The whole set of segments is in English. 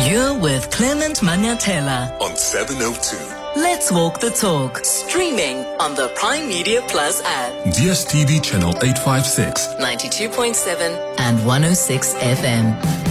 You're with Clement Manyathela on 702. Let's walk the talk. Streaming on the Prime Media Plus app. DSTV channel 856. 92.7 and 106 FM.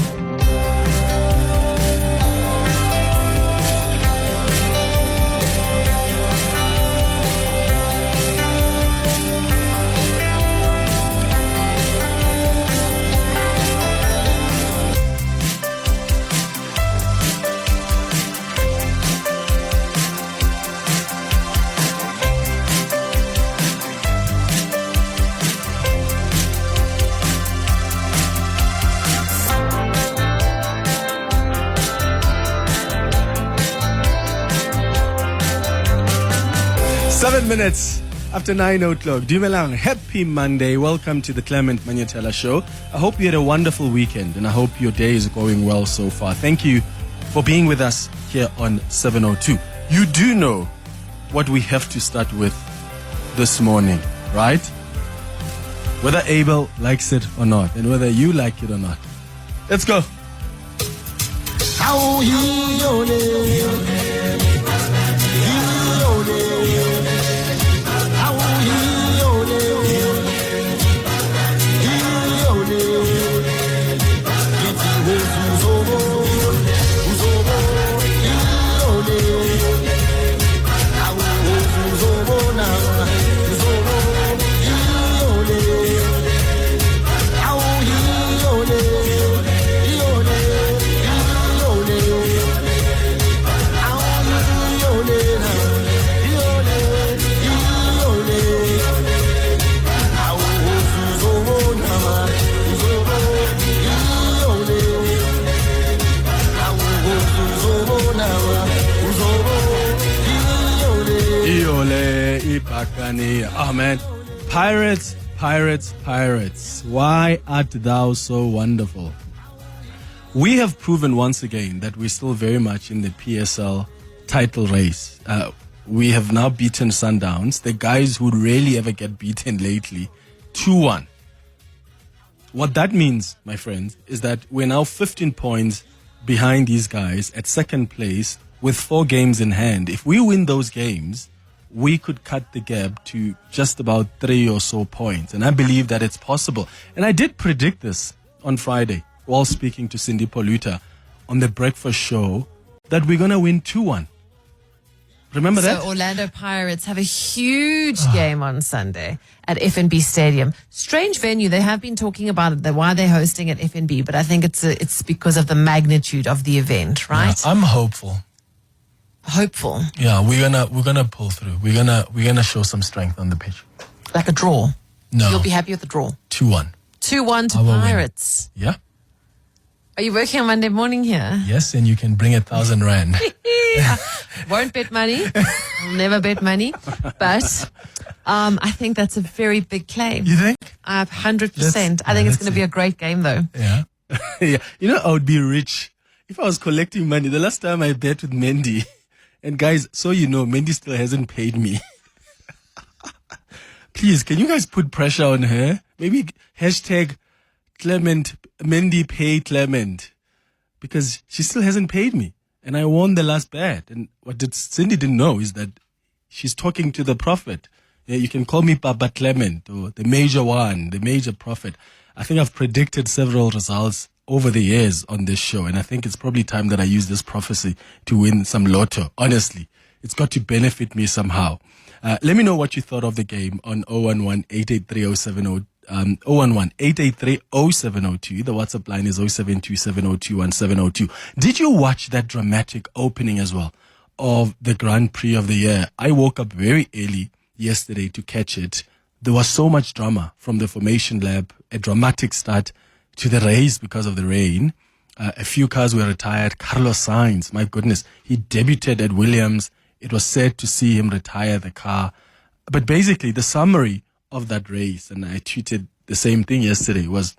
Minutes after 9 o'clock. Dumelang, happy Monday. Welcome to the Clement Manyathela show. I hope you had a wonderful weekend and I hope your day is going well so far. Thank you for being with us here on 702. You do know what we have to start with this morning, right? Whether Abel likes it or not and whether you like it or not. Let's go. Oh man, Pirates. Why art thou so wonderful? We have proven once again that we're still very much in the PSL title race. We have now beaten Sundowns, the guys who rarely ever get beaten lately, 2-1. What that means, my friends, is that we're now 15 points behind these guys at second place with 4 games in hand. If we win those games, we could cut the gap to just about 3 or so points. And I believe that it's possible. And I did predict this on Friday while speaking to Cindy Poluta on the breakfast show that we're going to win 2-1. Remember that? So Orlando Pirates have a huge game on Sunday at FNB Stadium. Strange venue. They have been talking about it, why they're hosting at FNB, but I think it's because of the magnitude of the event, right? Yeah, I'm hopeful. Hopeful. Yeah, we're gonna pull through. We're gonna show some strength on the pitch. Like a draw. No. You'll be happy with the draw. 2-1. 2-1 to Pirates. Win. Yeah. Are you working on Monday morning here? Yes, and you can bring 1,000 rand. Won't bet money. I'll never bet money. But I think that's a very big claim. You think? 100%. I think it's going to be a great game, though. Yeah. Yeah. You know, I would be rich if I was collecting money. The last time I bet with Mendy, and guys, so you know, Mendy still hasn't paid me. Please, can you guys put pressure on her? Maybe hashtag Clement, Mendy pay Clement. Because she still hasn't paid me. And I won the last bet. And what Cindy didn't know is that she's talking to the prophet. Yeah, you can call me Papa Clement or the major one, the major prophet. I think I've predicted several results over the years on this show, and I think it's probably time that I use this prophecy to win some lotto. Honestly, it's got to benefit me somehow. Let me know what you thought of the game on 011-883-070, 011-883-0702. The WhatsApp line is 0727021702. Did you watch that dramatic opening as well of the Grand Prix of the year? I woke up very early yesterday to catch it. There was so much drama from the formation lab, a dramatic start to the race because of the rain. A few cars were retired. Carlos Sainz, my goodness, he debuted at Williams. It was sad to see him retire the car. But basically, the summary of that race, and I tweeted the same thing yesterday, was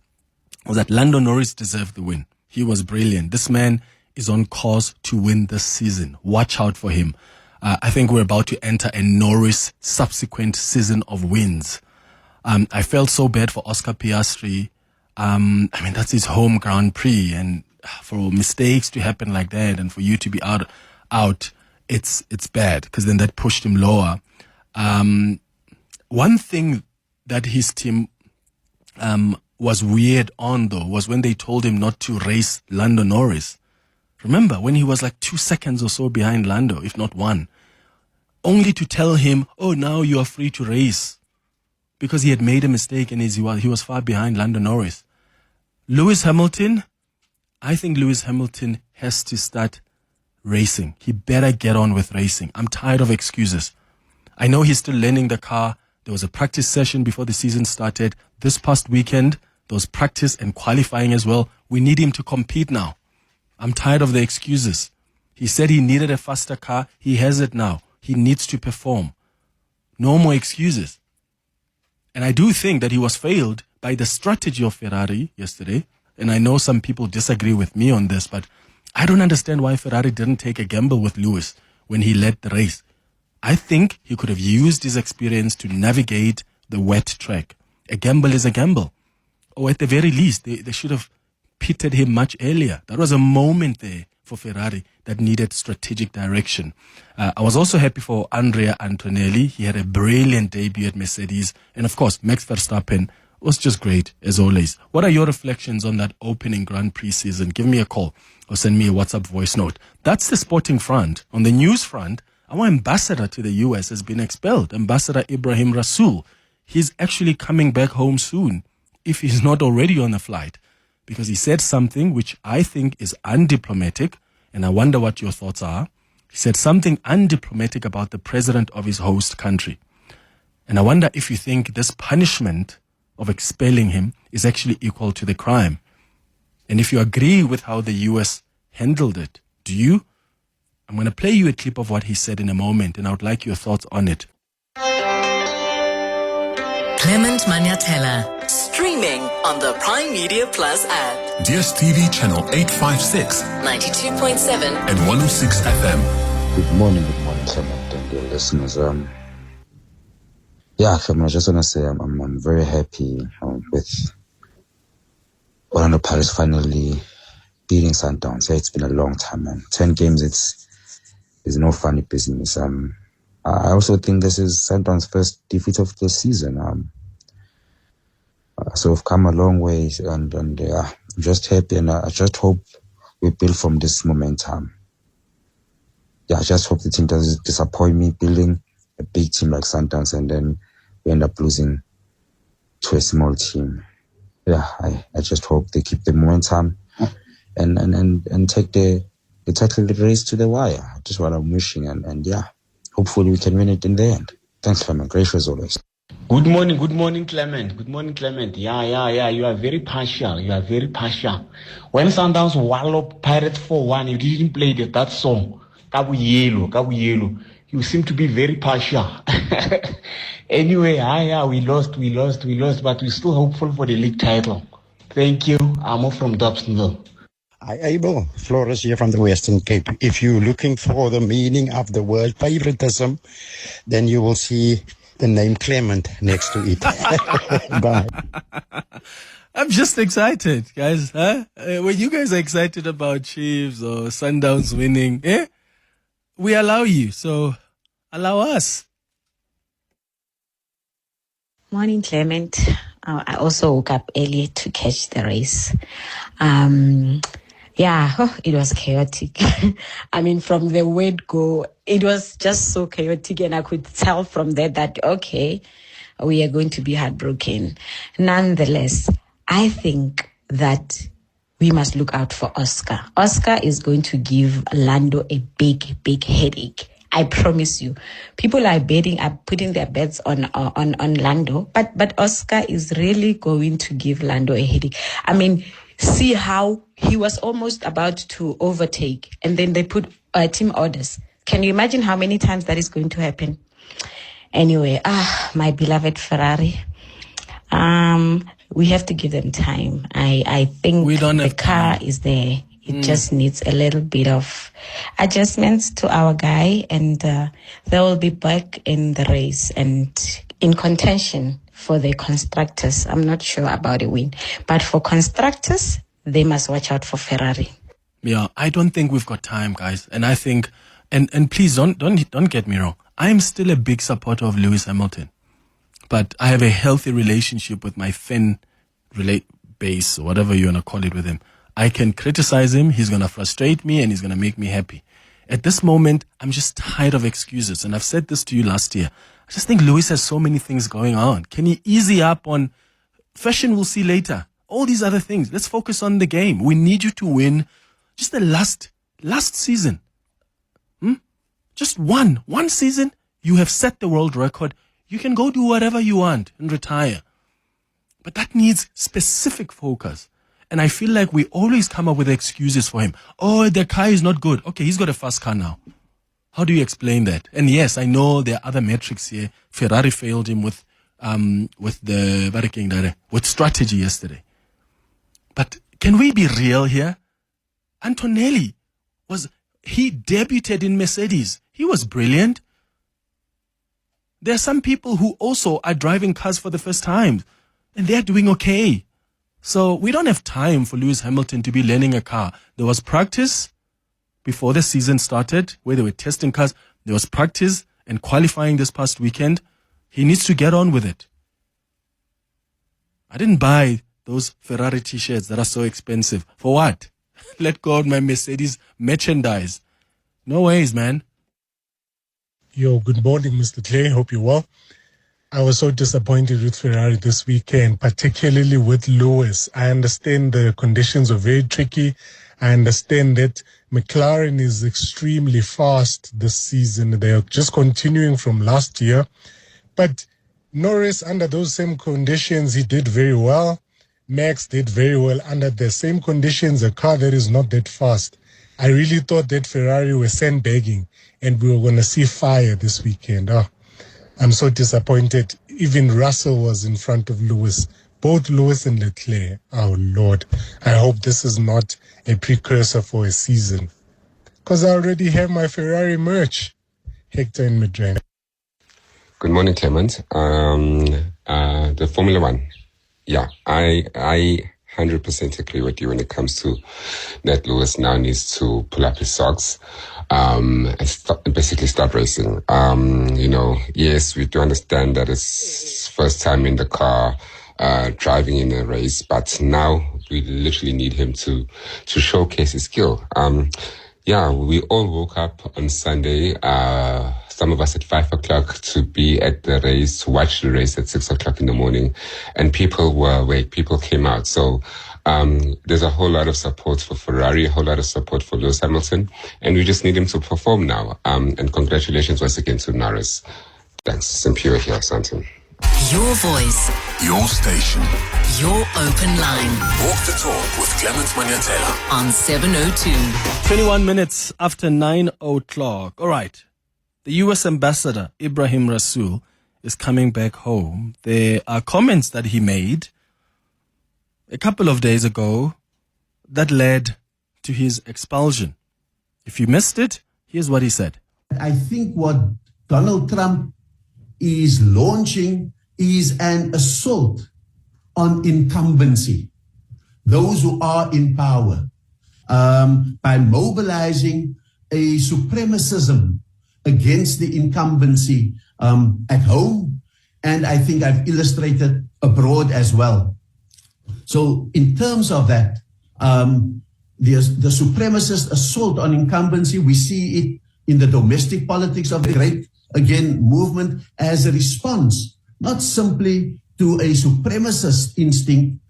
that Lando Norris deserved the win. He was brilliant. This man is on course to win this season. Watch out for him. I think we're about to enter a Norris subsequent season of wins. I felt so bad for Oscar Piastri. That's his home Grand Prix, and for mistakes to happen like that and for you to be out, it's bad, because then that pushed him lower. One thing that his team was weird on, though, was when they told him not to race Lando Norris. Remember, when he was like 2 seconds or so behind Lando, if not one, only to tell him, oh, now you are free to race, because he had made a mistake and he was far behind Lando Norris. Lewis Hamilton, I think Lewis Hamilton has to start racing. He better get on with racing. I'm tired of excuses. I know he's still learning the car. There was a practice session before the season started. This past weekend, there was practice and qualifying as well. We need him to compete now. I'm tired of the excuses. He said he needed a faster car. He has it now. He needs to perform. No more excuses. And I do think that he was failed by the strategy of Ferrari yesterday. And I know some people disagree with me on this, but I don't understand why Ferrari didn't take a gamble with Lewis when he led the race. I think he could have used his experience to navigate the wet track. A gamble is a gamble. Or at the very least, they should have pitted him much earlier. That was a moment there for Ferrari that needed strategic direction. I was also happy for Andrea Antonelli. He had a brilliant debut at Mercedes. And of course, Max Verstappen was just great, as always. What are your reflections on that opening Grand Prix season? Give me a call or send me a WhatsApp voice note. That's the sporting front. On the news front, our ambassador to the US has been expelled, Ambassador Ebrahim Rasool. He's actually coming back home soon, if he's not already on a flight, because he said something which I think is undiplomatic, and I wonder what your thoughts are. He said something undiplomatic about the president of his host country. And I wonder if you think this punishment of expelling him is actually equal to the crime. And if you agree with how the US handled it, do you? I'm going to play you a clip of what he said in a moment, and I would like your thoughts on it. Clement Manyathela, streaming on the Prime Media Plus app. DSTV channel 856 92.7 and 106 FM. Good morning, Clement and dear listeners. Clement, I just want to say I'm very happy with Orlando Pirates finally beating Sundowns. Yeah, it's been a long time, man. 10 games, it's no funny business. I also think this is Sundowns' first defeat of the season. So we've come a long way, and I'm just happy, and I just hope we build from this momentum. I just hope the team doesn't disappoint me, building a big team like Sundowns, and then we end up losing to a small team. I just hope they keep the momentum and take the title race to the wire. Just what I'm wishing, and hopefully we can win it in the end. Thanks, Clement. Gracious as always. Good morning, Clement. Good morning, Clement. Yeah. You are very partial. When Sundowns wallop Pirates 4-1, you didn't play that song. Kabu Yellow. You seem to be very partial. Anyway, we lost, but we're still hopeful for the league title. Thank you. I'm from Dobsonville. Hi, Abel. Flores here from the Western Cape. If you're looking for the meaning of the word favoritism, then you will see the name Clement next to it. Bye. I'm just excited, guys. When you guys are excited about Chiefs or Sundowns winning, we allow you. So allow us. Morning, Clement. I also woke up early to catch the race. It was chaotic. I mean, from the word go, it was just so chaotic, and I could tell from that, okay, we are going to be heartbroken. Nonetheless, I think that we must look out for Oscar. Oscar is going to give Lando a big headache. I promise you. People are putting their bets on Lando, but Oscar is really going to give Lando a headache. I mean, see how he was almost about to overtake, and then they put team orders. Can you imagine how many times that is going to happen? Anyway, my beloved Ferrari. We have to give them time. I think the car is there. It just needs a little bit of adjustments to our guy, and they will be back in the race and in contention for the constructors. I'm not sure about a win, but for constructors, they must watch out for Ferrari. Yeah, I don't think we've got time, guys. And I think, and please don't get me wrong. I'm still a big supporter of Lewis Hamilton, but I have a healthy relationship with my fan base, or whatever you want to call it, with him. I can criticize him. He's going to frustrate me and he's going to make me happy. At this moment, I'm just tired of excuses. And I've said this to you last year. I just think Lewis has so many things going on. Can he easy up on fashion? We'll see later. All these other things. Let's focus on the game. We need you to win just the last season. Just one season. You have set the world record. You can go do whatever you want and retire. But that needs specific focus. And I feel like we always come up with excuses for him. Oh, the car is not good. Okay, he's got a fast car now. How do you explain that? And yes, I know there are other metrics here. Ferrari failed him with strategy yesterday. But can we be real here? Antonelli he debuted in Mercedes. He was brilliant. There are some people who also are driving cars for the first time, and they're doing okay. So we don't have time for Lewis Hamilton to be learning a car. There was practice before the season started, where they were testing cars. There was practice and qualifying this past weekend. He needs to get on with it. I didn't buy those Ferrari t-shirts that are so expensive. For what? Let go of my Mercedes merchandise. No ways, man. Yo, good morning, Mr. Clay. Hope you're well. I was so disappointed with Ferrari this weekend, particularly with Lewis. I understand the conditions were very tricky. I understand that McLaren is extremely fast this season. They're just continuing from last year. But Norris, under those same conditions, he did very well. Max did very well under the same conditions, a car that is not that fast. I really thought that Ferrari were sandbagging and we were going to see fire this weekend. I'm so disappointed. Even Rasool was in front of Lewis, both Lewis and Leclerc. Oh, Lord. I hope this is not a precursor for a season, because I already have my Ferrari merch. Hector in Madrid. Good morning, Clement. The Formula One. Yeah, I 100% agree with you when it comes to that Lewis now needs to pull up his socks and basically start racing. Yes, we do understand that it's first time in the car, driving in a race, but now we literally need him to showcase his skill. We all woke up on Sunday, some of us at 5 o'clock, to be at the race, to watch the race at 6 o'clock in the morning, and people were awake, people came out. So there's a whole lot of support for Ferrari, a whole lot of support for Lewis Hamilton, and we just need him to perform now. And congratulations once again to Norris. Thanks. Simpure here, Santon. Your voice. Your station. Your open line. Walk the talk with Clement Manyathela. On 702. 21 minutes after 9 o'clock. All right. The U.S. Ambassador, Ebrahim Rasool, is coming back home. There are comments that he made a couple of days ago that led to his expulsion. If you missed it, here's what he said. I think what Donald Trump is launching is an assault on incumbency, those who are in power, by mobilizing a supremacism against the incumbency at home, and I think I've illustrated abroad as well. So in terms of that, the supremacist assault on incumbency, we see it in the domestic politics of the great, again, movement as a response, not simply to a supremacist instinct,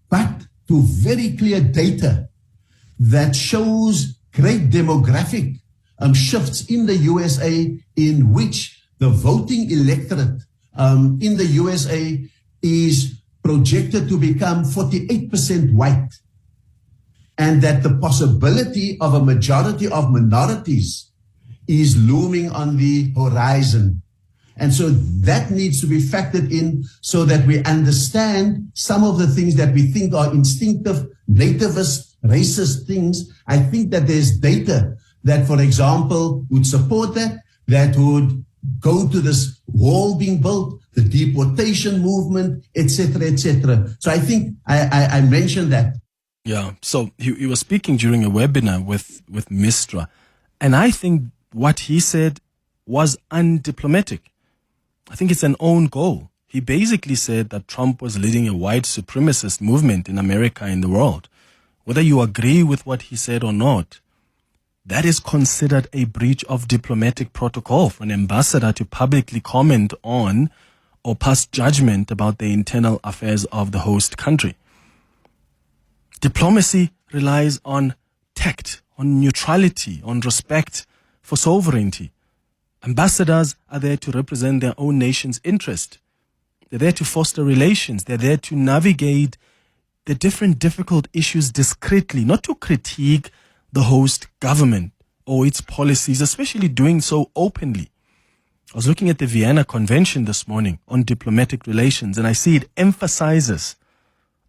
but to very clear data that shows great demographic shifts in the USA, in which the voting electorate in the USA is projected to become 48% white, and that the possibility of a majority of minorities is looming on the horizon. And so that needs to be factored in so that we understand some of the things that we think are instinctive, nativist, racist things. I think that there's data that, for example, would support that would go to this wall being built, the deportation movement, etc., etc. So I think I mentioned that. Yeah. So he was speaking during a webinar with Mistra. And I think what he said was undiplomatic. I think it's an own goal. He basically said that Trump was leading a white supremacist movement in America and the world. Whether you agree with what he said or not, that is considered a breach of diplomatic protocol for an ambassador to publicly comment on or pass judgment about the internal affairs of the host country. Diplomacy relies on tact, on neutrality, on respect for sovereignty. Ambassadors are there to represent their own nation's interest. They're there to foster relations. They're there to navigate the different difficult issues discreetly, not to critique the host government or its policies, especially doing so openly. I was looking at the Vienna Convention this morning on diplomatic relations, and I see it emphasizes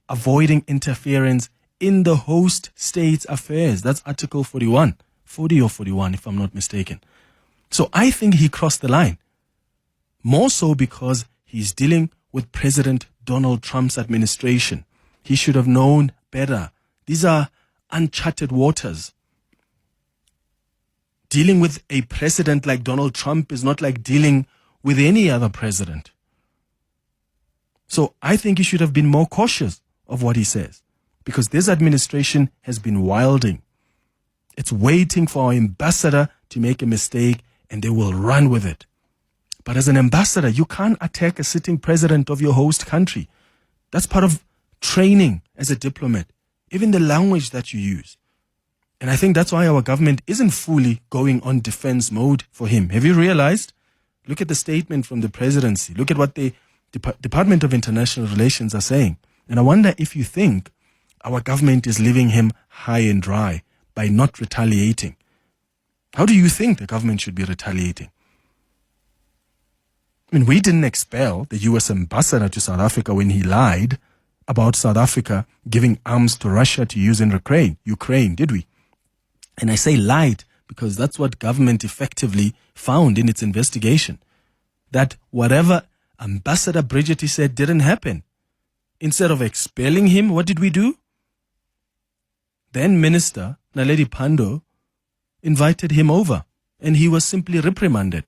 avoiding interference in the host state's affairs. That's Article 40 or 41, if I'm not mistaken. So I think he crossed the line. More so because he's dealing with President Donald Trump's administration. He should have known better. These are uncharted waters. Dealing with a president like Donald Trump is not like dealing with any other president. So I think he should have been more cautious of what he says, because this administration has been wilding. It's waiting for our ambassador to make a mistake and they will run with it. But as an ambassador, you can't attack a sitting president of your host country. That's part of training as a diplomat, even the language that you use. And I think that's why our government isn't fully going on defense mode for him. Have you realized? Look at the statement from the presidency. Look at what the Department of International Relations are saying. And I wonder if you think our government is leaving him high and dry by not retaliating. How do you think the government should be retaliating? I mean, we didn't expel the U.S. ambassador to South Africa when he lied about South Africa giving arms to Russia to use in Ukraine, did we? And I say lied because that's what government effectively found in its investigation. That whatever Ambassador Bridget said didn't happen. Instead of expelling him, what did we do? Then Minister Naledi Pandor invited him over and he was simply reprimanded.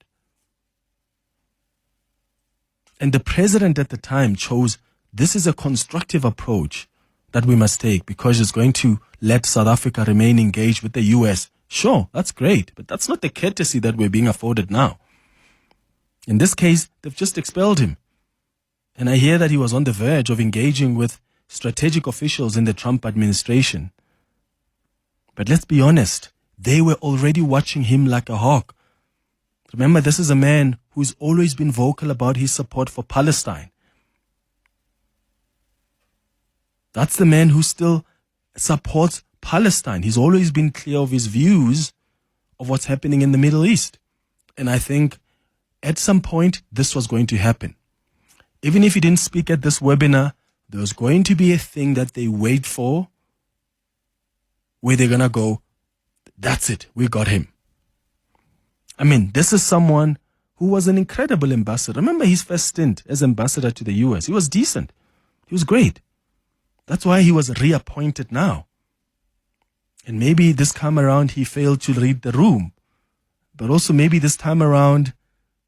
And the president at the time chose this is a constructive approach that we must take because it's going to let South Africa remain engaged with the US. Sure, that's great, but that's not the courtesy that we're being afforded now. In this case, they've just expelled him. And I hear that he was on the verge of engaging with strategic officials in the Trump administration. But let's be honest, they were already watching him like a hawk. Remember, this is a man who's always been vocal about his support for Palestine. That's the man who still supports Palestine. He's always been clear of his views of what's happening in the Middle East. And I think at some point this was going to happen. Even if he didn't speak at this webinar, there was going to be a thing that they wait for where they're going to go, that's it, we got him. I mean, this is someone who was an incredible ambassador. Remember his first stint as ambassador to the US. He was decent. He was great. That's why he was reappointed now. And maybe this time around he failed to read the room. But also maybe this time around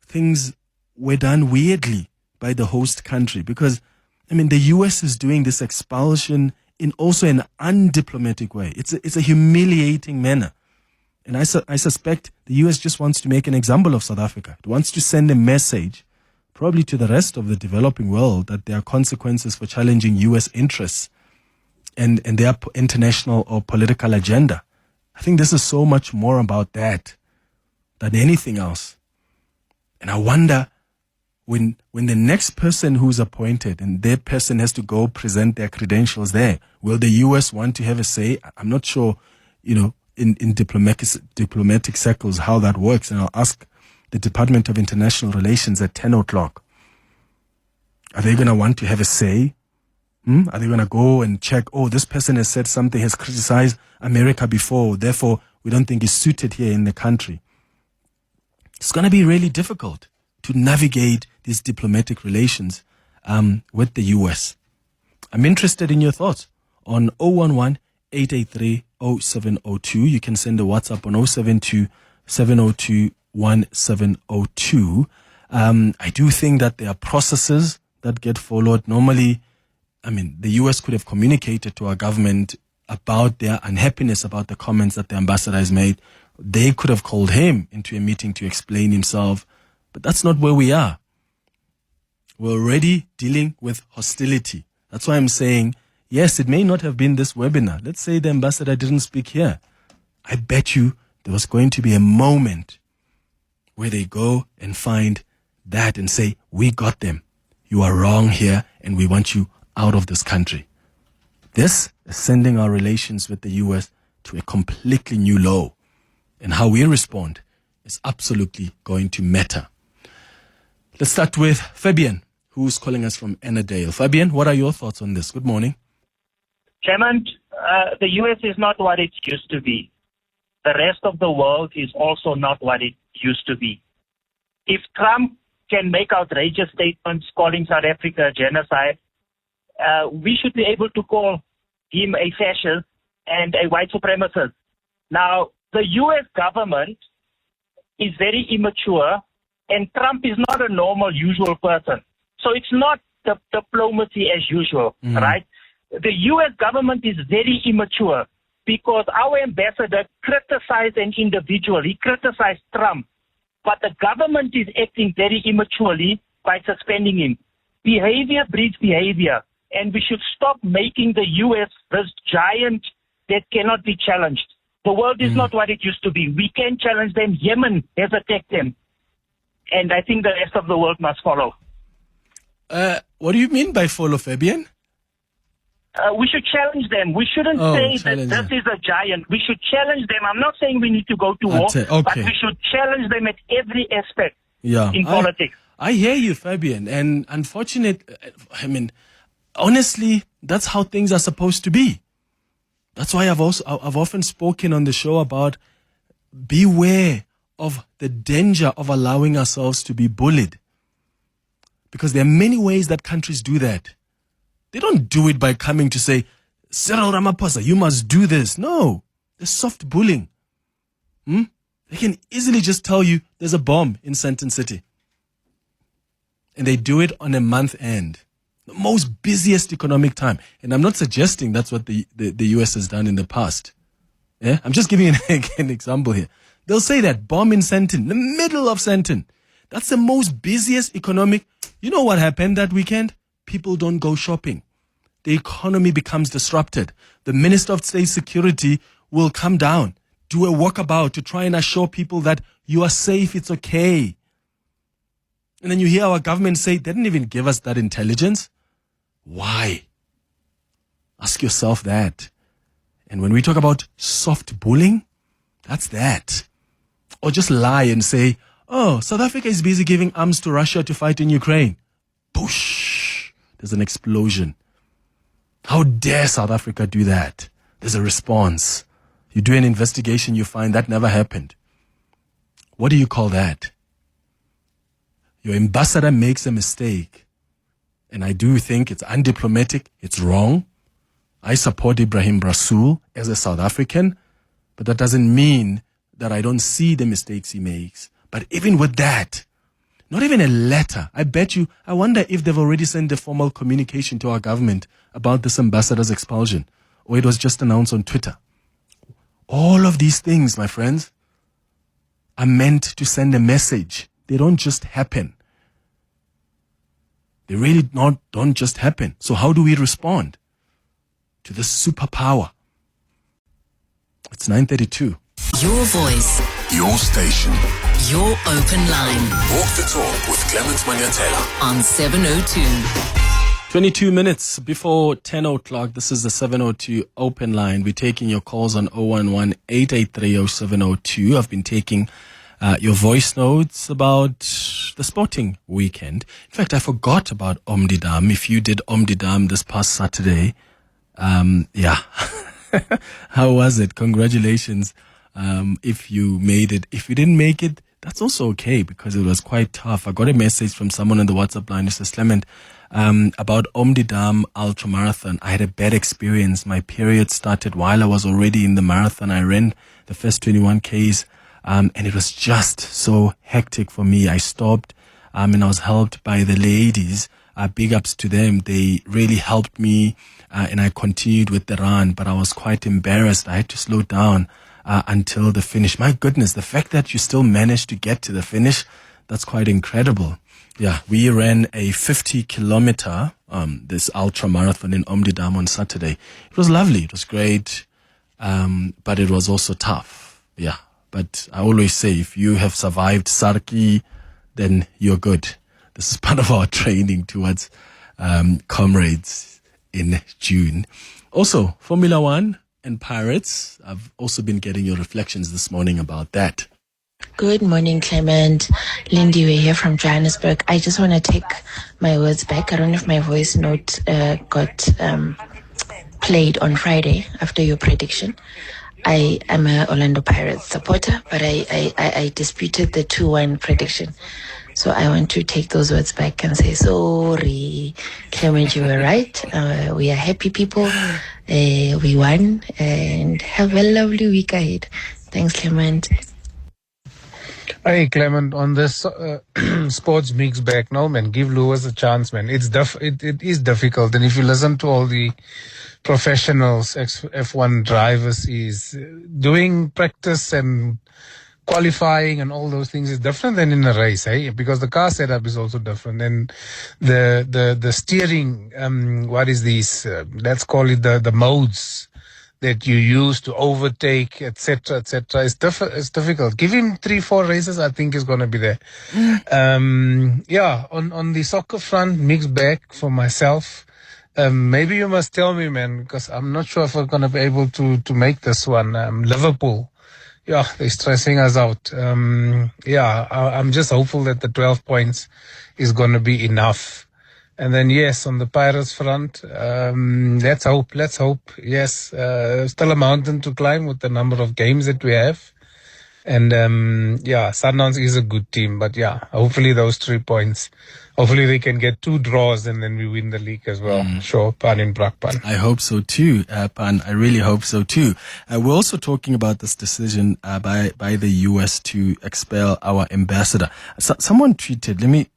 things were done weirdly by the host country. Because, I mean, the US is doing this expulsion in also an undiplomatic way. It's a humiliating manner. And I suspect the US just wants to make an example of South Africa. It wants to send a message, probably to the rest of the developing world, that there are consequences for challenging US interests and their international or political agenda. I think this is so much more about that than anything else. And I wonder when the next person who's appointed and their person has to go present their credentials there, will the US want to have a say? I'm not sure, in diplomatic circles how that works. And I'll ask the Department of International Relations at 10 o'clock. Are they going to want to have a say? Are they going to go and check, this person has said something, has criticized America before, therefore we don't think he's suited here in the country? It's going to be really difficult to navigate these diplomatic relations with the US. I'm interested in your thoughts on 011 883-0702. You can send a WhatsApp on 072-702-1702. I do think that there are processes that get followed. Normally, the US could have communicated to our government about their unhappiness about the comments that the ambassador has made. They could have called him into a meeting to explain himself, but that's not where we are. We're already dealing with hostility. That's why I'm saying, yes, it may not have been this webinar. Let's say the ambassador didn't speak here. I bet you there was going to be a moment where they go and find that and say, we got them. You are wrong here and we want you out of this country. This is sending our relations with the US to a completely new low. And how we respond is absolutely going to matter. Let's start with Fabian, who's calling us from Annandale. Fabian, what are your thoughts on this? Good morning. Clement, the US is not what it used to be. The rest of the world is also not what it used to be. If Trump can make outrageous statements calling South Africa a genocide, we should be able to call him a fascist and a white supremacist. Now, the US government is very immature, and Trump is not a normal, usual person. So it's not the diplomacy as usual, right? The US government is very immature because our ambassador criticized an individual. He criticized Trump. But the government is acting very immaturely by suspending him. Behavior breeds behavior. And we should stop making the US this giant that cannot be challenged. The world is not what it used to be. We can challenge them. Yemen has attacked them. And I think the rest of the world must follow. What do you mean by follow, Fabian? We should challenge them. We shouldn't say that this is a giant. We should challenge them. I'm not saying we need to go to war, but we should challenge them at every aspect in politics. I hear you, Fabian. And honestly, that's how things are supposed to be. That's why I've often spoken on the show about beware of the danger of allowing ourselves to be bullied. Because there are many ways that countries do that. They don't do it by coming to say, Cyril Ramaphosa, you must do this. No, there's soft bullying. They can easily just tell you there's a bomb in Sandton City. And they do it on a month end. The most busiest economic time. And I'm not suggesting that's what the US has done in the past. Yeah? I'm just giving an example here. They'll say that bomb in Sandton, the middle of Sandton. That's the most busiest economic. You know what happened that weekend? People don't go shopping. The economy becomes disrupted. The Minister of State Security will come down, do a walkabout to try and assure people that you are safe, it's okay. And then you hear our government say, they didn't even give us that intelligence. Why? Ask yourself that. And when we talk about soft bullying, that's that. Or just lie and say, oh, South Africa is busy giving arms to Russia to fight in Ukraine. Push. There's an explosion. How dare South Africa do that? There's a response. You do an investigation, you find that never happened. What do you call that? Your ambassador makes a mistake. And I do think it's undiplomatic. It's wrong. I support Ebrahim Rasool as a South African, but that doesn't mean that I don't see the mistakes he makes. But even with that, not even a letter. I wonder if they've already sent a formal communication to our government about this ambassador's expulsion, or it was just announced on Twitter. All of these things, my friends, are meant to send a message. They don't just happen. They really don't just happen. So how do we respond to this superpower? It's 9:32. Your voice. Your station. Your open line. Walk the talk with Clement Manyathela on 702. 22 minutes before 10 o'clock. This is the 702 open line. We're taking your calls on 011-883-0702. I've been taking your voice notes about the sporting weekend. In fact, I forgot about Omdidam. If you did Omdidam this past Saturday, how was it? Congratulations. If you made it. If you didn't make it, that's also okay because it was quite tough. I got a message from someone on the WhatsApp line who says, Clement, about Omdidam ultramarathon. I had a bad experience. My period started while I was already in the marathon. I ran the first 21 Ks, and it was just so hectic for me. I stopped, and I was helped by the ladies. Big ups to them. They really helped me, and I continued with the run, but I was quite embarrassed. I had to slow down until the finish. My goodness, the fact that you still managed to get to the finish, that's quite incredible. Yeah, we ran a 50-kilometer, this ultra marathon in Omdidam on Saturday. It was lovely. It was great. But it was also tough. Yeah. But I always say, if you have survived Sarki, then you're good. This is part of our training towards, comrades in June. Also, Formula One and Pirates. I've also been getting your reflections this morning about that. Good morning, Clement. Lindy, we're here from Johannesburg. I just want to take my words back. I don't know if my voice note got played on Friday after your prediction. I am a Orlando Pirates supporter, but I disputed the 2-1 prediction. So I want to take those words back and say, sorry, Clement, you were right. We are happy people. We won and have a lovely week ahead. Thanks, Clement. Hey, Clement, on this sports mix back, no, man, give Lewis a chance, man. It is difficult. And if you listen to all the professionals, F1 drivers, is doing practice and qualifying and all those things is different than in a race, eh? Because the car setup is also different. And the steering, what is these? Let's call it the modes that you use to overtake, etc., etc. It's difficult. Give him 3-4 races, I think is going to be there. Yeah, on the soccer front, mixed bag for myself. Maybe you must tell me, man, because I'm not sure if we're going to be able to make this one. Liverpool, yeah, they're stressing us out. Yeah, I'm just hopeful that the 12 points is going to be enough. And then, yes, on the Pirates front, let's hope. Yes, still a mountain to climb with the number of games that we have. And, yeah, Sundowns is a good team. But, yeah, hopefully those 3 points, hopefully they can get 2 draws and then we win the league as well. Sure, Pan in Brakpan. I hope so too, Pan. I really hope so too. We're also talking about this decision by the US to expel our ambassador. Someone tweeted, let me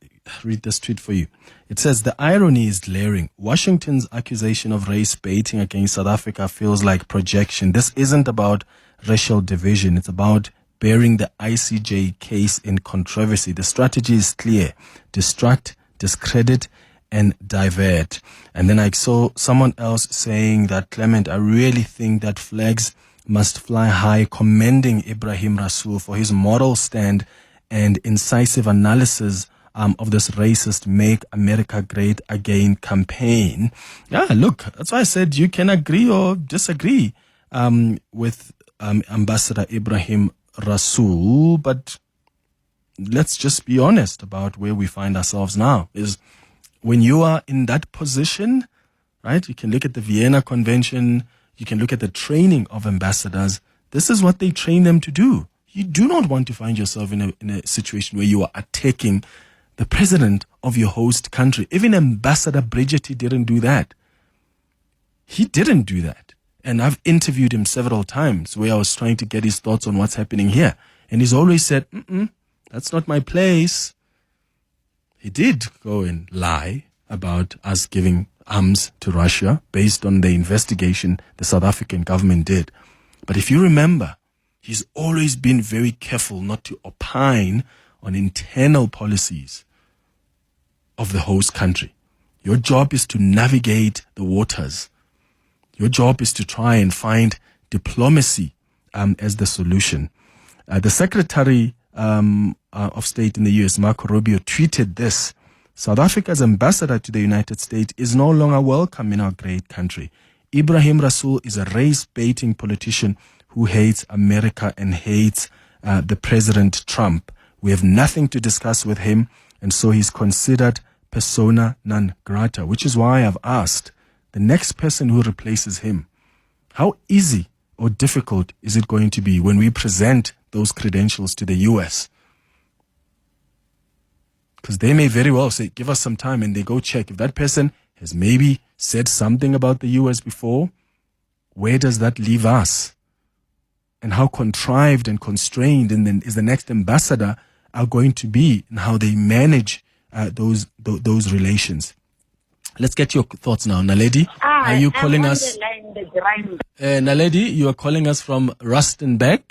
read this tweet for you. It says, the irony is glaring. Washington's accusation of race baiting against South Africa feels like projection. This isn't about racial division. It's about bearing the ICJ case in controversy. The strategy is clear. Distract, discredit, and divert. And then I saw someone else saying that, Clement, I really think that flags must fly high, commending Ebrahim Rasool for his moral stand and incisive analysis of this racist Make America Great Again campaign. Yeah, look, that's why I said you can agree or disagree with Ambassador Ebrahim Rasool, but let's just be honest about where we find ourselves now. Is when you are in that position, right? You can look at the Vienna Convention, you can look at the training of ambassadors. This is what they train them to do. You do not want to find yourself in a situation where you are attacking the president of your host country. Even Ambassador Bridget didn't do that. He didn't do that. And I've interviewed him several times where I was trying to get his thoughts on what's happening here. And he's always said, that's not my place. He did go and lie about us giving arms to Russia based on the investigation the South African government did. But if you remember, he's always been very careful not to opine on internal policies of the host country. Your job is to navigate the waters. Your job is to try and find diplomacy as the solution. The Secretary of State in the US, Marco Rubio, tweeted this: South Africa's ambassador to the United States is no longer welcome in our great country. Ebrahim Rasool is a race-baiting politician who hates America and hates the President Trump. We have nothing to discuss with him, and so he's considered persona non grata, which is why I've asked the next person who replaces him, how easy or difficult is it going to be when we present those credentials to the US? Because they may very well say, give us some time, and they go check. If that person has maybe said something about the US before, where does that leave us? And how contrived and constrained and then is the next ambassador are going to be, and how they manage those relations. Let's get your thoughts now. Naledi, are you calling us? Naledi, you are calling us from Rustenburg.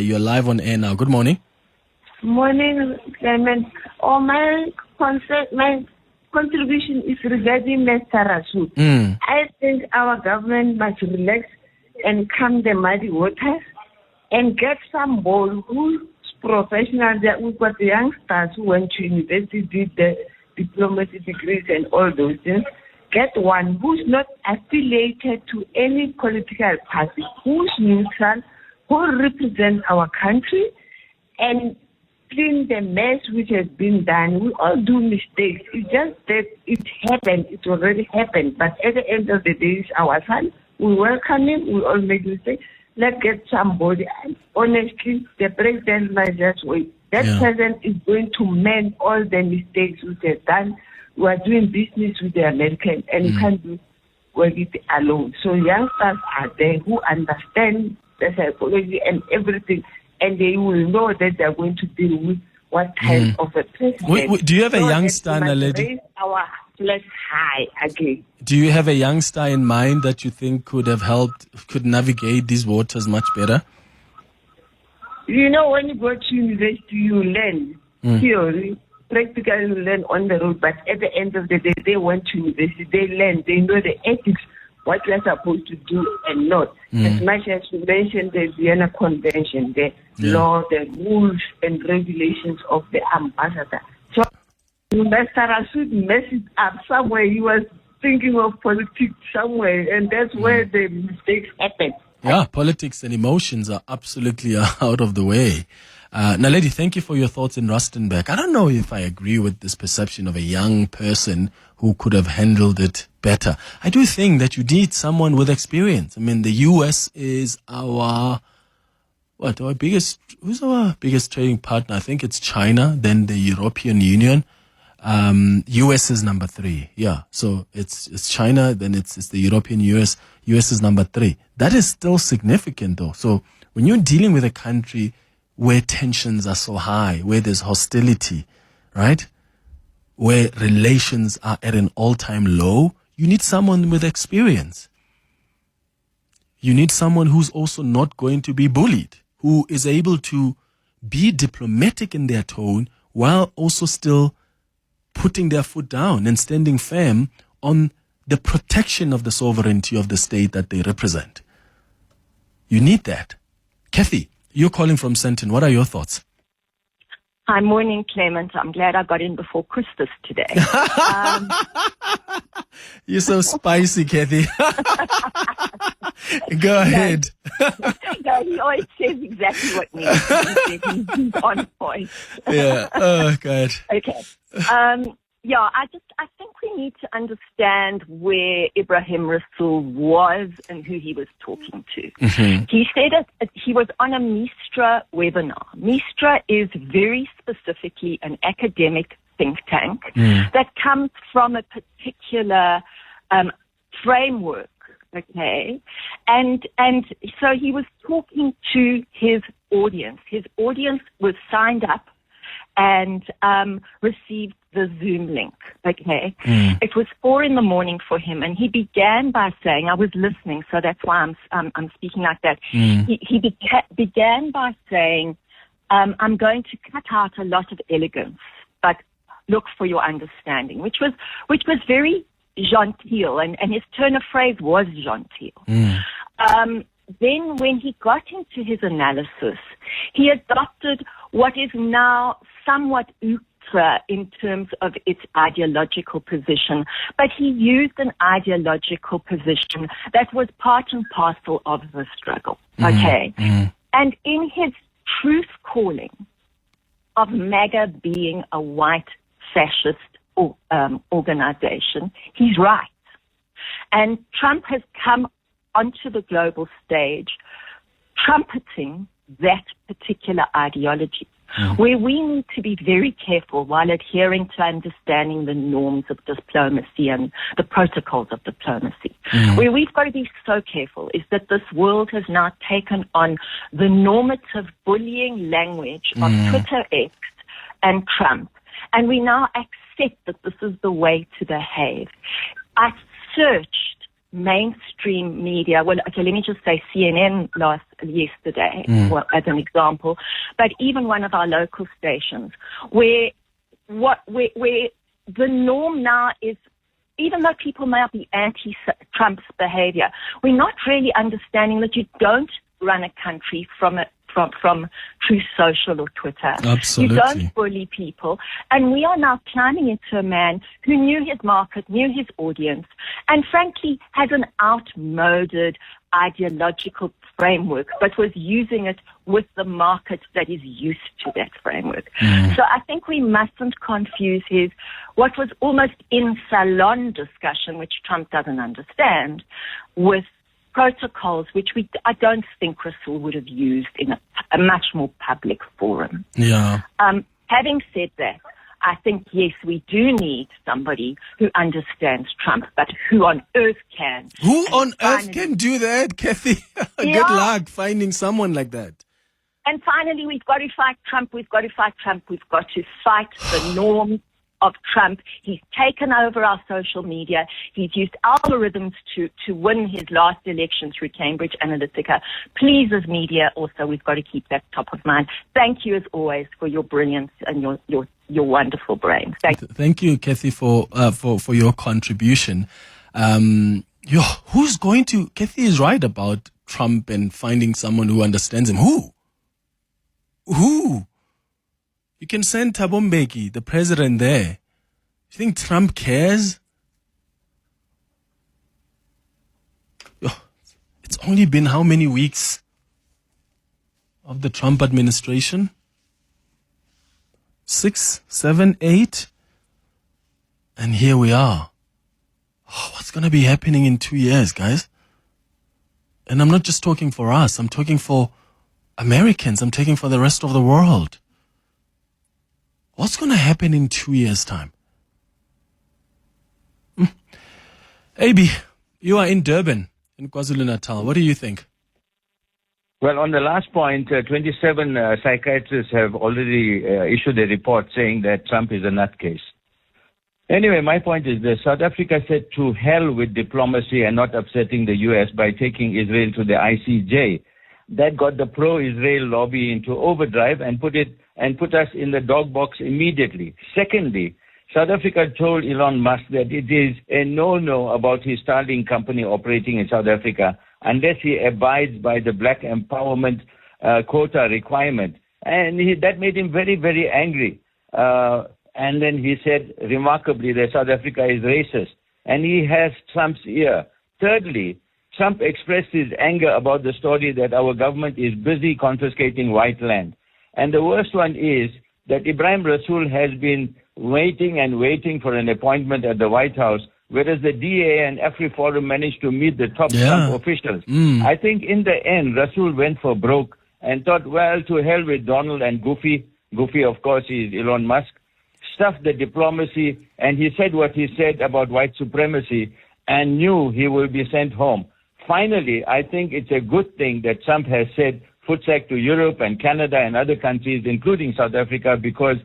You're live on air now. Good morning. Morning, Clement. My contribution is regarding Mr. Rasool. I think our government must relax and calm the muddy waters and get some ball who's professional. That we've got the youngsters who went to university, did the diplomacy degrees and all those things. Get one who's not affiliated to any political party, who's neutral, who represents our country, and clean the mess which has been done. We all do mistakes. It's just that it happened. It already happened. But at the end of the day, it's our son. We welcome him. We all make mistakes. Let's get somebody. And honestly, the president might just wait. That president is going to mend all the mistakes which have done. We are doing business with the Americans, and you can't do it alone. So youngsters are there who understand the psychology and everything, and they will know that they are going to deal with what kind of a president. Do you have a youngster, Naledi? Raise our flag high again. Do you have a youngster in mind that you think could have helped, could navigate these waters much better? You know, when you go to university, you learn theory. Practically, you learn on the road. But at the end of the day, they went to university. They learn. They know the ethics, what we are supposed to do and not. As much as you mentioned the Vienna Convention, the law, the rules and regulations of the ambassador. So Mr. Rasool messed it up somewhere. He was thinking of politics somewhere, and that's where the mistakes happen. Yeah, politics and emotions are absolutely out of the way. Naledi, thank you for your thoughts in Rustenburg. I don't know if I agree with this perception of a young person who could have handled it better. I do think that you need someone with experience. I mean, the US is who's our biggest trading partner? I think it's China, then the European Union. US is number 3. Yeah. So it's China, then it's the European US. US is number 3. That is still significant though. So when you're dealing with a country where tensions are so high, where there's hostility, right? Where relations are at an all-time low, you need someone with experience. You need someone who's also not going to be bullied, who is able to be diplomatic in their tone while also still putting their foot down and standing firm on the protection of the sovereignty of the state that they represent. You need that. Kathy, you're calling from Senton. What are your thoughts? Hi, morning, Clement. I'm glad I got in before Christmas today. You're so spicy, Kathy. Go ahead. No, he always says exactly what needs. He's on point. Yeah. Oh, God. Okay. I think we need to understand where Ebrahim Rasool was and who he was talking to. He said he was on a MISTRA webinar. MISTRA is very specifically an academic think tank that comes from a particular framework. Okay. And so he was talking to his audience. His audience was signed up and received the Zoom link. Okay. It was 4 a.m. for him, and he began by saying, I was listening, so that's why I'm speaking like that. He began by saying, I'm going to cut out a lot of elegance, but look for your understanding, which was very genteel, and his turn of phrase was genteel. Then when he got into his analysis, he adopted what is now somewhat ultra in terms of its ideological position, but he used an ideological position that was part and parcel of the struggle. Okay. And in his truth calling of MAGA being a white fascist organization, he's right. And Trump has come onto the global stage trumpeting that particular ideology. where we need to be very careful while adhering to understanding the norms of diplomacy and the protocols of diplomacy. Where we've got to be so careful is that this world has now taken on the normative bullying language of Twitter X and Trump. And we now accept that this is the way to behave. I searched mainstream media. Well, okay, let me just say CNN yesterday, well, as an example, but even one of our local stations, where the norm now is, even though people may be anti-Trump's behavior, we're not really understanding that you don't run a country from Truth Social or Twitter. Absolutely. You don't bully people. And we are now climbing into a man who knew his market, knew his audience, and frankly has an outmoded ideological framework, but was using it with the market that is used to that framework. So I think we mustn't confuse what was almost in salon discussion, which Trump doesn't understand, with protocols which I don't think Rasool would have used in a much more public forum. Yeah. Having said that, I think, yes, we do need somebody who understands Trump, but who on earth can? Who on earth can do that, Kathy? Good luck finding someone like that. And finally, we've got to fight Trump. We've got to fight Trump. We've got to fight the norms of Trump. He's taken over our social media. He's used algorithms to win his last election through Cambridge Analytica. Please, as media, also, we've got to keep that top of mind. Thank you, as always, for your brilliance and your wonderful brain. Thank you, Kathy, for your contribution. Who's going to? Kathy is right about Trump and finding someone who understands him. Who? You can send Thabo Mbeki, the president, there. You think Trump cares? It's only been how many weeks of the Trump administration? 6, 7, 8? And here we are. What's going to be happening in 2 years, guys? And I'm not just talking for us. I'm talking for Americans. I'm talking for the rest of the world. What's going to happen in 2 years' time? AB, you are in Durban, in KwaZulu-Natal. What do you think? Well, on the last point, 27 psychiatrists have already issued a report saying that Trump is a nutcase. Anyway, my point is this. South Africa said to hell with diplomacy and not upsetting the U.S. by taking Israel to the ICJ. That got the pro-Israel lobby into overdrive and put us in the dog box immediately. Secondly, South Africa told Elon Musk that it is a no-no about his Starlink company operating in South Africa unless he abides by the black empowerment quota requirement. And that made him very, very angry. And then he said, remarkably, that South Africa is racist. And he has Trump's ear. Thirdly, Trump expressed his anger about the story that our government is busy confiscating white land. And the worst one is that Ebrahim Rasool has been waiting and waiting for an appointment at the White House, whereas the DA and AfriForum managed to meet the top Trump officials. I think in the end, Rasool went for broke and thought, well, to hell with Donald and Goofy. Goofy, of course, is Elon Musk. Stuffed the diplomacy, and he said what he said about white supremacy and knew he will be sent home. Finally, I think it's a good thing that Trump has said footsack to Europe and Canada and other countries, including South Africa, because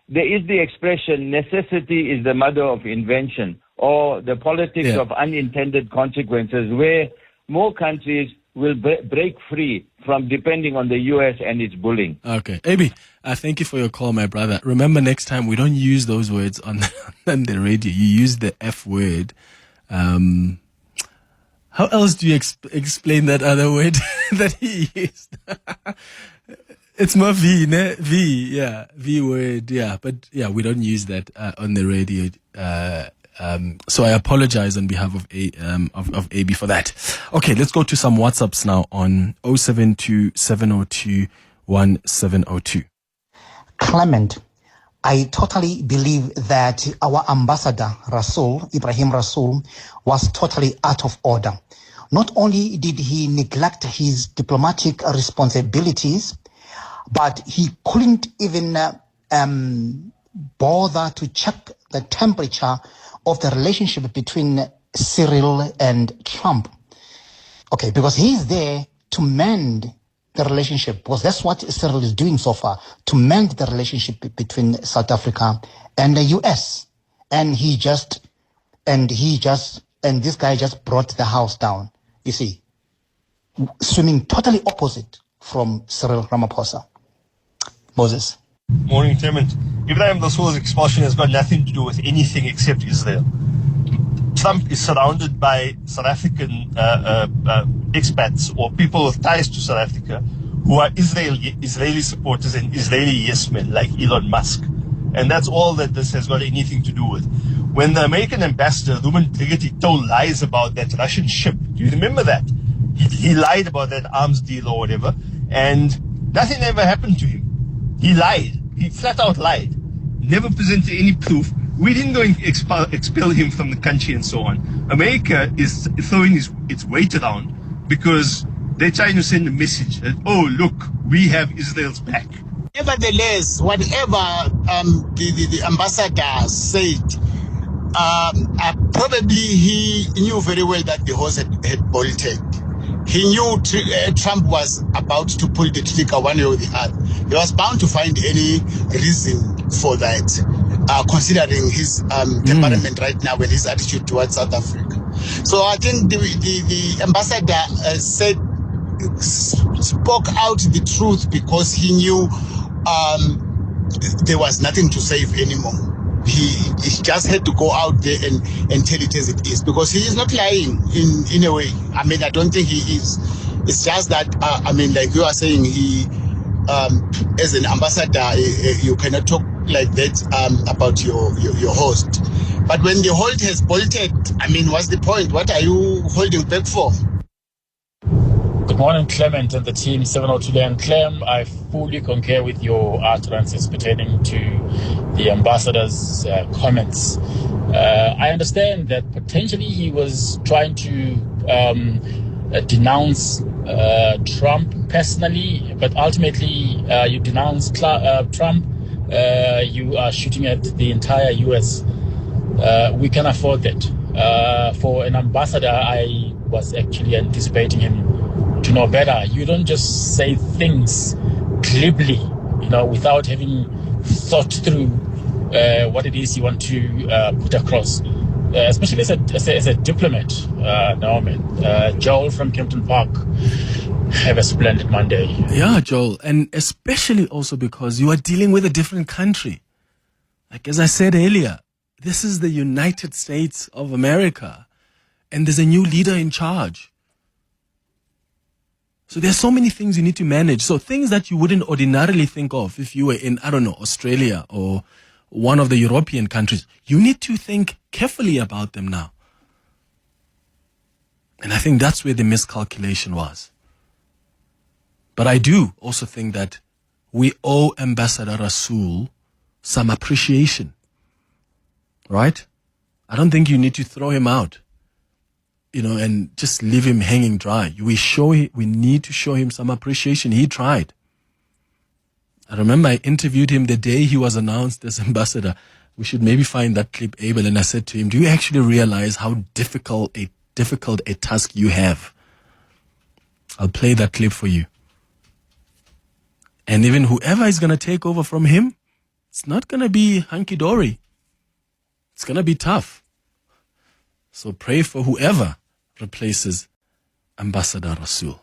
there is the expression, necessity is the mother of invention, or the politics of unintended consequences, where more countries will break free from depending on the U.S. and its bullying. Okay. AB, thank you for your call, my brother. Remember, next time we don't use those words on the radio. You use the F word. How else do you explain that other word that he used? It's more V, ne? V, yeah. V word, yeah. But yeah, we don't use that on the radio. So I apologize on behalf of AB for that. Okay, let's go to some WhatsApps now on 072-702-1702. Clement, I totally believe that our ambassador, Ebrahim Rasool, was totally out of order. Not only did he neglect his diplomatic responsibilities, but he couldn't even bother to check the temperature of the relationship between Cyril and Trump. Okay, because he's there to mend the relationship, because that's what Cyril is doing so far, to mend the relationship between South Africa and the US. And this guy just brought the house down, you see, swimming totally opposite from Cyril Ramaphosa. Moses. Morning, Clement. Ebrahim Rasool's expulsion has got nothing to do with anything except Israel. Trump is surrounded by South African expats or people with ties to South Africa who are Israeli supporters and Israeli yes men like Elon Musk. And that's all that this has got anything to do with. When the American ambassador, Ruben Brigitte, told lies about that Russian ship, do you remember that? He lied about that arms deal or whatever, and nothing ever happened to him. He lied. He flat out lied. Never presented any proof. We didn't go and expel him from the country and so on. America is throwing its weight around because they're trying to send a message that, oh, look, we have Israel's back. Nevertheless, whatever the ambassador said, probably he knew very well that the horse had bolted. He knew Trump was about to pull the trigger one way or the other. He was bound to find any reason for that, considering his temperament right now and his attitude towards South Africa. So I think the ambassador spoke out the truth because he knew there was nothing to save anymore. He just had to go out there and tell it as it is, because he is not lying in a way. I mean, I don't think he is. It's just that, like you are saying, he, as an ambassador, you cannot talk like that about your host. But when the host has bolted, I mean, what's the point? What are you holding back for? Good morning, Clement and the team, 702 and Clem. I fully concur with your utterances pertaining to the ambassador's comments. I understand that potentially he was trying to denounce Trump personally, but ultimately you denounce Trump, you are shooting at the entire U.S. We can afford that. For an ambassador, I was actually anticipating him to know better. You don't just say things glibly, without having thought through what it is you want to put across, especially as a diplomat. No, man. Joel from Kempton Park, have a splendid Monday. Yeah, Joel, and especially also because you are dealing with a different country. Like as I said earlier, this is the United States of America, and there's a new leader in charge. So there's so many things you need to manage. So things that you wouldn't ordinarily think of if you were in, Australia or one of the European countries. You need to think carefully about them now. And I think that's where the miscalculation was. But I do also think that we owe Ambassador Rasool some appreciation. Right? I don't think you need to throw him out, and just leave him hanging dry. We need to show him some appreciation. He tried. I remember I interviewed him the day he was announced as ambassador. We should maybe find that clip, Abel. And I said to him, do you actually realize how difficult a task you have? I'll play that clip for you. And even whoever is going to take over from him, it's not going to be hunky-dory. It's going to be tough. So pray for whoever replaces Ambassador Rasool.